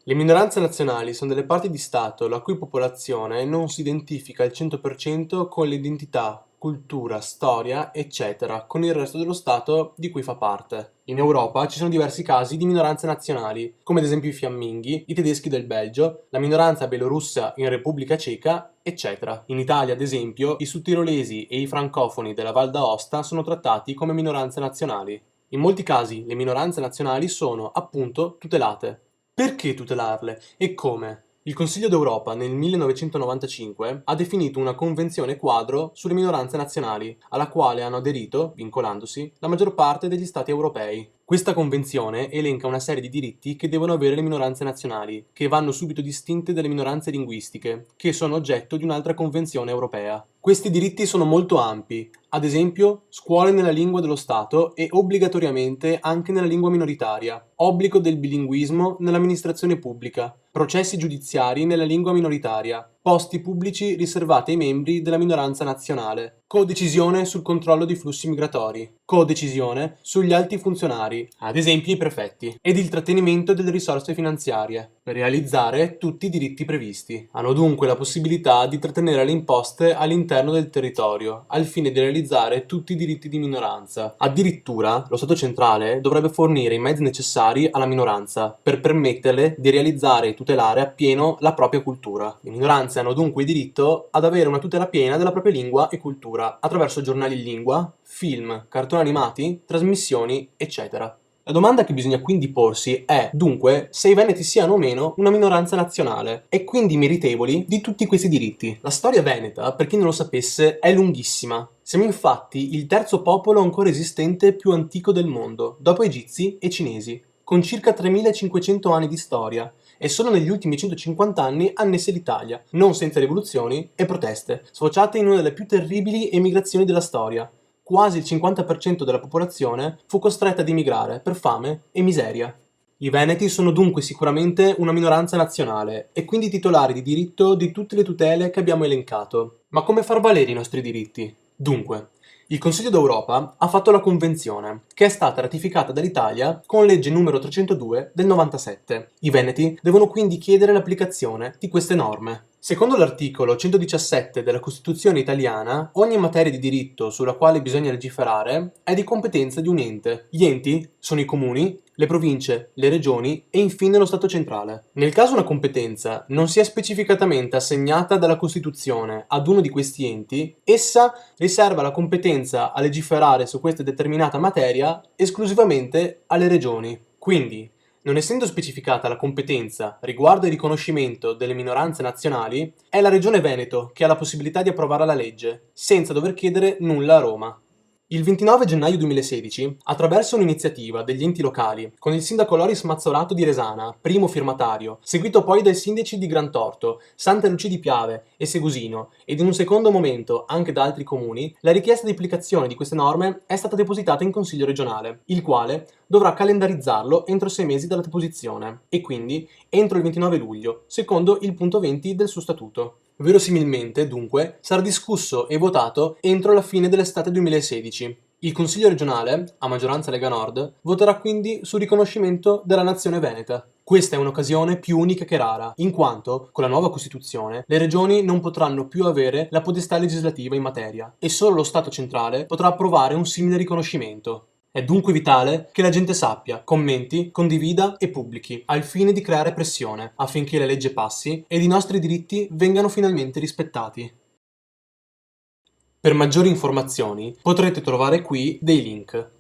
Le minoranze nazionali sono delle parti di Stato la cui popolazione non si identifica al 100% con l'identità, cultura, storia, eccetera, con il resto dello Stato di cui fa parte. In Europa ci sono diversi casi di minoranze nazionali, come ad esempio i fiamminghi, i tedeschi del Belgio, la minoranza belorussa in Repubblica Ceca, eccetera. In Italia, ad esempio, i sudtirolesi e i francofoni della Val d'Aosta sono trattati come minoranze nazionali. In molti casi le minoranze nazionali sono, appunto, tutelate. Perché tutelarle e come? Il Consiglio d'Europa nel 1995 ha definito una convenzione quadro sulle minoranze nazionali, alla quale hanno aderito, vincolandosi, la maggior parte degli Stati europei. Questa convenzione elenca una serie di diritti che devono avere le minoranze nazionali, che vanno subito distinte dalle minoranze linguistiche, che sono oggetto di un'altra convenzione europea. Questi diritti sono molto ampi, ad esempio scuole nella lingua dello Stato e obbligatoriamente anche nella lingua minoritaria, obbligo del bilinguismo nell'amministrazione pubblica, processi giudiziari nella lingua minoritaria, posti pubblici riservati ai membri della minoranza nazionale, codecisione sul controllo di flussi migratori, codecisione sugli alti funzionari, ad esempio i prefetti, ed il trattenimento delle risorse finanziarie, per realizzare tutti i diritti previsti. Hanno dunque la possibilità di trattenere le imposte all'interno del territorio, al fine di realizzare tutti i diritti di minoranza. Addirittura, lo Stato centrale dovrebbe fornire i mezzi necessari alla minoranza, per permetterle di realizzare e tutelare appieno la propria cultura. Le minoranze hanno dunque diritto ad avere una tutela piena della propria lingua e cultura, attraverso giornali in lingua, film, cartoni animati, trasmissioni, eccetera. La domanda che bisogna quindi porsi è, dunque, se i veneti siano o meno una minoranza nazionale e quindi meritevoli di tutti questi diritti. La storia veneta, per chi non lo sapesse, è lunghissima. Siamo infatti il terzo popolo ancora esistente più antico del mondo, dopo egizi e cinesi, con circa 3500 anni di storia, e solo negli ultimi 150 anni annesse l'Italia, non senza rivoluzioni e proteste, sfociate in una delle più terribili emigrazioni della storia. Quasi il 50% della popolazione fu costretta ad emigrare per fame e miseria. I Veneti sono dunque sicuramente una minoranza nazionale e quindi titolari di diritto di tutte le tutele che abbiamo elencato. Ma come far valere i nostri diritti? Dunque, il Consiglio d'Europa ha fatto la Convenzione, che è stata ratificata dall'Italia con legge numero 302 del 97. I Veneti devono quindi chiedere l'applicazione di queste norme. Secondo l'articolo 117 della Costituzione italiana, ogni materia di diritto sulla quale bisogna legiferare è di competenza di un ente. Gli enti sono i comuni, le province, le regioni e infine lo Stato centrale. Nel caso una competenza non sia specificatamente assegnata dalla Costituzione ad uno di questi enti, essa riserva la competenza a legiferare su questa determinata materia esclusivamente alle regioni. Quindi, non essendo specificata la competenza riguardo il riconoscimento delle minoranze nazionali, è la Regione Veneto che ha la possibilità di approvare la legge, senza dover chiedere nulla a Roma. Il 29 gennaio 2016, attraverso un'iniziativa degli enti locali, con il sindaco Loris Mazzolato di Resana, primo firmatario, seguito poi dai sindaci di Grantorto, Santa Lucia di Piave e Segusino, ed in un secondo momento anche da altri comuni, la richiesta di applicazione di queste norme è stata depositata in Consiglio regionale, il quale dovrà calendarizzarlo entro 6 mesi dalla deposizione, e quindi entro il 29 luglio, secondo il punto 20 del suo statuto. Verosimilmente, dunque, sarà discusso e votato entro la fine dell'estate 2016. Il Consiglio regionale, a maggioranza Lega Nord, voterà quindi sul riconoscimento della nazione veneta. Questa è un'occasione più unica che rara, in quanto, con la nuova Costituzione, le regioni non potranno più avere la potestà legislativa in materia e solo lo Stato centrale potrà approvare un simile riconoscimento. È dunque vitale che la gente sappia, commenti, condivida e pubblichi, al fine di creare pressione, affinché la legge passi ed i nostri diritti vengano finalmente rispettati. Per maggiori informazioni potrete trovare qui dei link.